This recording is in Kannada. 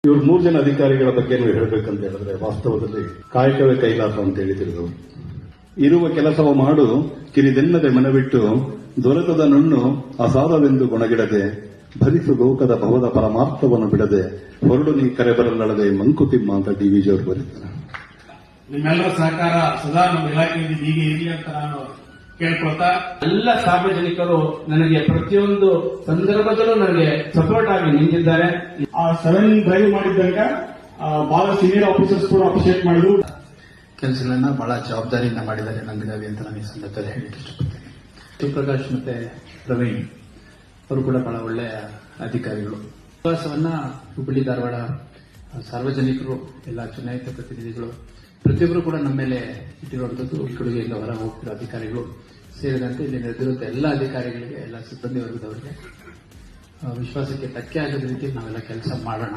ಇವರು 3 ಜನ ಅಧಿಕಾರಿಗಳ ಬಗ್ಗೆ ನೀವು ಹೇಳಬೇಕಂತ ಹೇಳಿದ್ರೆ ವಾಸ್ತವದಲ್ಲಿ ಕಾಯಕವೇ ಕೈಲಾಸ ಅಂತ ಹೇಳಿ ತಿಳಿದವರು. ಇರುವ ಕೆಲಸವ ಮಾಡು ಕಿರಿದೆನ್ನದೆ ಮನವಿಟ್ಟು ದೊರೆತದ ನುಣ್ಣು ಅಸಾಧವೆಂದು ಗುಣಗಿಡದೆ ಭರಿಸು ಲೋಕದ ಭವದ ಪರಮಾರ್ಥವನ್ನು ಬಿಡದೆ ಹೊರಡು ನೀ ಕರೆ ಬರಲಳದೆ ಮಂಕುತಿಮ್ಮ ಅಂತ ಡಿವಿಜಿ ಅವರು ಬರೀತಾರೆ. ನಿಮ್ಮೆಲ್ಲರ ಸಹಕಾರ ಸದಾ ನಮ್ಮ ಇಲಾಖೆಯಲ್ಲಿ ಹೀಗೆ ಇರಲಿ ಅಂತ ನಾನು ಕೇಳ್ಕೊಳ್ತಾ, ಎಲ್ಲ ಸಾರ್ವಜನಿಕರು ನನಗೆ ಪ್ರತಿಯೊಂದು ಸಂದರ್ಭದಲ್ಲೂ ನನಗೆ ಸಪೋರ್ಟ್ ಆಗಿ ನಿಂತಿದ್ದಾರೆ. ಆ 7 ಡ್ರೈವ್ ಮಾಡಿದ್ದಾಗ ಬಹಳ ಸೀನಿಯರ್ ಆಫೀಸರ್ಸ್ ಕೂಡ ಅಪ್ರಿಶಿಯೇಟ್ ಮಾಡಿದ್ರು. ಕೆಲಸಗಳನ್ನ ಬಹಳ ಜವಾಬ್ದಾರಿಯಿಂದ ಮಾಡಿದ್ದಾರೆ ನಂದಿರಾವಿ ಅಂತ ನಾನು ಈ ಸಂದರ್ಭದಲ್ಲಿ ಹೇಳಲಿಕ್ಕೆ ಇಷ್ಟಪಡ್ತೇನೆ. ಶಿವಪ್ರಕಾಶ್ ಮತ್ತೆ ಪ್ರವೀಣ್ ಅವರು ಕೂಡ ಬಹಳ ಒಳ್ಳೆಯ ಅಧಿಕಾರಿಗಳು. ವಿಶ್ವಾಸವನ್ನ ಹುಬ್ಬಳ್ಳಿ ಧಾರವಾಡ ಸಾರ್ವಜನಿಕರು, ಎಲ್ಲ ಚುನಾಯಿತ ಪ್ರತಿನಿಧಿಗಳು ಪ್ರತಿಯೊಬ್ಬರು ಕೂಡ ನಮ್ಮ ಮೇಲೆ ಇಟ್ಟಿರುವಂತದ್ದು, ಈ ಕೊಡುಗೆಯಿಂದ ಹೊರ ಹೋಗ್ತಿರೋ ಅಧಿಕಾರಿಗಳು ಸೇರಿದಂತೆ ಇಲ್ಲಿ ನಡೆದಿರುವಂತ ಎಲ್ಲ ಅಧಿಕಾರಿಗಳಿಗೆ, ಎಲ್ಲ ಸಿಬ್ಬಂದಿ ವರ್ಗದವರಿಗೆ ವಿಶ್ವಾಸಕ್ಕೆ ಧಕ್ಕೆ ಆಗದ ರೀತಿ ನಾವೆಲ್ಲ ಕೆಲಸ ಮಾಡೋಣ.